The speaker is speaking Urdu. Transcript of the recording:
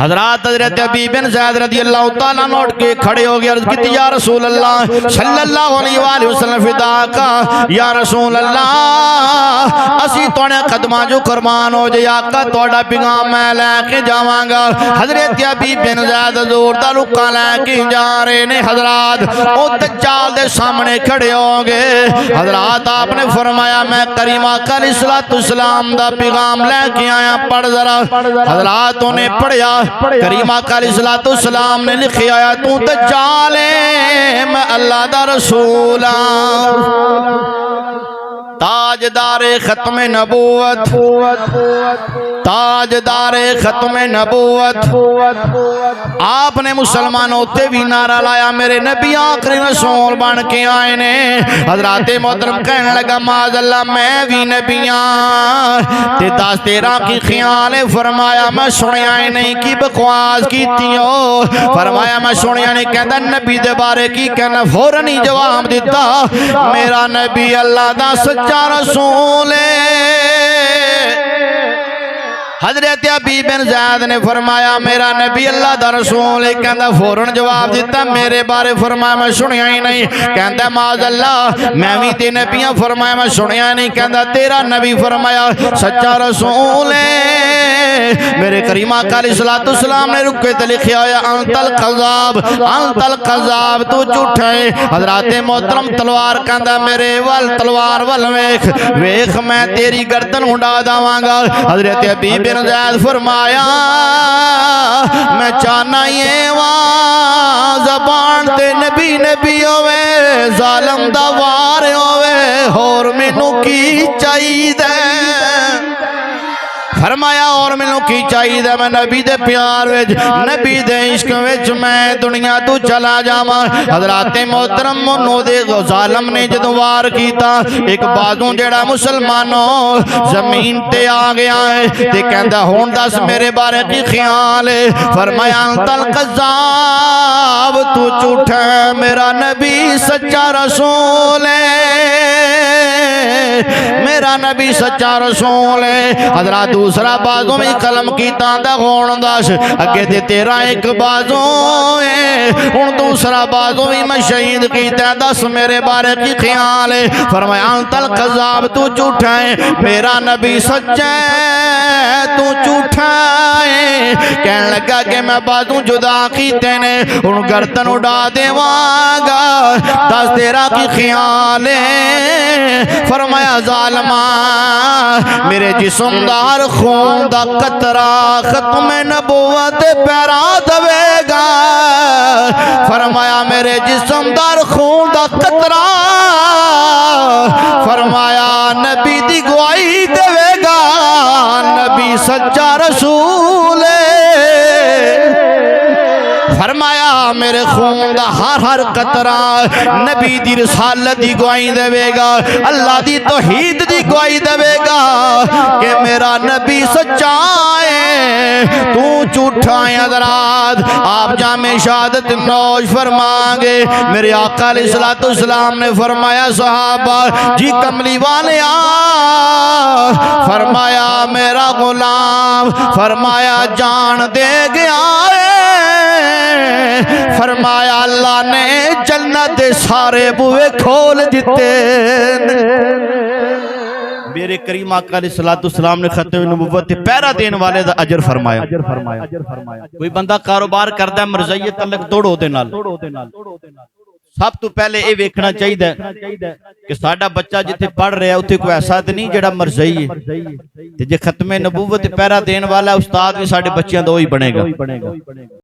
حضرات حضرت ابی بن زید رضی اللہ تعالیٰ عنہ اٹھ کے کھڑے ہو گئے، عرض کی یا رسول اللہ صلی اللہ علیہ وآلہ وسلم فدا کا، یا رسول اللہ اسی توڑے قدمہ جو قربان ہو جائے آقا توڑا پیغام میں لے کے جاواں گا۔ حضرت ابی بن زید حضور دا رکا لے کے جا رہے نے۔ حضرات او دجال دے سامنے کھڑے ہو گئے۔ حضرات آپ نے فرمایا میں کریم آقا علیہ السلام دا پیغام لے کے آیا، پڑھ ذرا۔ حضرات انہیں پڑھیا، کریم آقا علیہ السلام نے لکھی آیا تو دجال ہے میں اللہ دا رسول تاجدار ختم نبوت، تاجدار ختم نبوت۔ آپ نے مسلمانوں تے بھی نعرہ لایا میرے نبی آخری رسول بن کے آئے نے۔ حضرات محترم کہنے لگا معاذ اللہ میں بھی نبیاں تے دس تیرہ کی خیال ہے۔ فرمایا میں سنیا ہی نہیں کی بکواس کی تیوں، فرمایا میں سنیا نہیں کہتا نبی دے بارے کی کہنا، فوراً ہی جواب دیتا میرا نبی اللہ دا سچا رسول ہے۔ حضرت ابی بن زید نے فرمایا میرا نبی اللہ دا رسول ہے، کہندا فوراً جواب دیتا میرے بارے فرمایا میں سنیا ہی نہیں، کہندا معاذ اللہ میں بھی تے نبیاں، فرمایا میں سنیا نہیں، کہندا تیرا نبی فرمایا سچا رسول ہے۔ میرے کریم آقا علیہ السلام نے رکے تے لکھیا ہویا انت القذاب، انت القذاب تو جھوٹا ہے۔ حضرات محترم تلوار کہندا میرے ول تلوار ول ویکھ ویکھ میں تیری گردن اڑا داواں گا۔ حضرت ابی بن زید فرمایا میں چاہنا یہ وہاں زبان تے نبی نبی ہوئے ظالم دا وار ہوئے اور مینوں کی چاہیے فرمایا اور مینوں کی چاہیے میں نبی دے پیار وچ نبی دے عشق وچ میں دنیا تو چلا جاواں۔ حضرات محترم منو دے ظالم نے جدوں وار کیتا ایک بازو جڑا مسلمانوں زمین تے آ گیا ہے تے کہندا ہن دس میرے بارے کی خیال ہے۔ فرمایا انت القذاب تو جھوٹا ہے میرا نبی سچا رسول ہے، میرا نبی سچا رسول ہے۔ حضرات دوسرا بازو میں قلم کی تاندہ غون داش اگے دے تیرا ایک بازو ہے ان دوسرا بازو بھی میں شہید کی دس میرے بارے کی خیال ہے۔ فرمایا انت القذاب تو جھوٹا ہے میرا نبی سچا ہے تو جھوٹا ہے۔ کہنے لگا کہ میں بازو جدا کیتے نے ان گردن اڑا دیواں گا، دس تیرا کی خیال ہے۔ فرمایا ظالمہ میرے جسم دار خون دا قطرہ ختم نبوت پیرا دوے گا۔ فرمایا میرے جسم دار خون دا قطرہ فرمایا نبی دی گواہی دوے گا، نبی سچا رسول ہے۔ فرمایا میرے خون دا ہر قطرہ نبی دی رسالت دی گواہی دے گا، اللہ دی توحید دی گواہی دے گا کہ میرا نبی سچا ہے تو جھوٹا ہے۔ حضرات آپ جامع شہادت نوش فرمائیں گے۔ میرے آقا علیہ السلام نے فرمایا صحابہ جی کملی والے فرمایا میرا غلام فرمایا جان دے گیا ہے۔ فرمایا اللہ نے جنت سارے بوئے کھول دیتے۔ میرے کریم آقا علیہ السلام نے ختم نبوت پہرا دین والے دا اجر فرمایا۔ کوئی بندہ کاروبار کردا ہے مرضیت تعلق توڑو دے نال، سب تو پہلے یہ ویکھنا چاہیے کہ ساڈا بچہ جتھے پڑھ رہا ہے اتھے کوئی ایسا تے نہیں جڑا مرضی ہے، تے جے ختم نبوت پہرا دین والا استاد بھی ساڈے بچیاں دا وہی بنے گا۔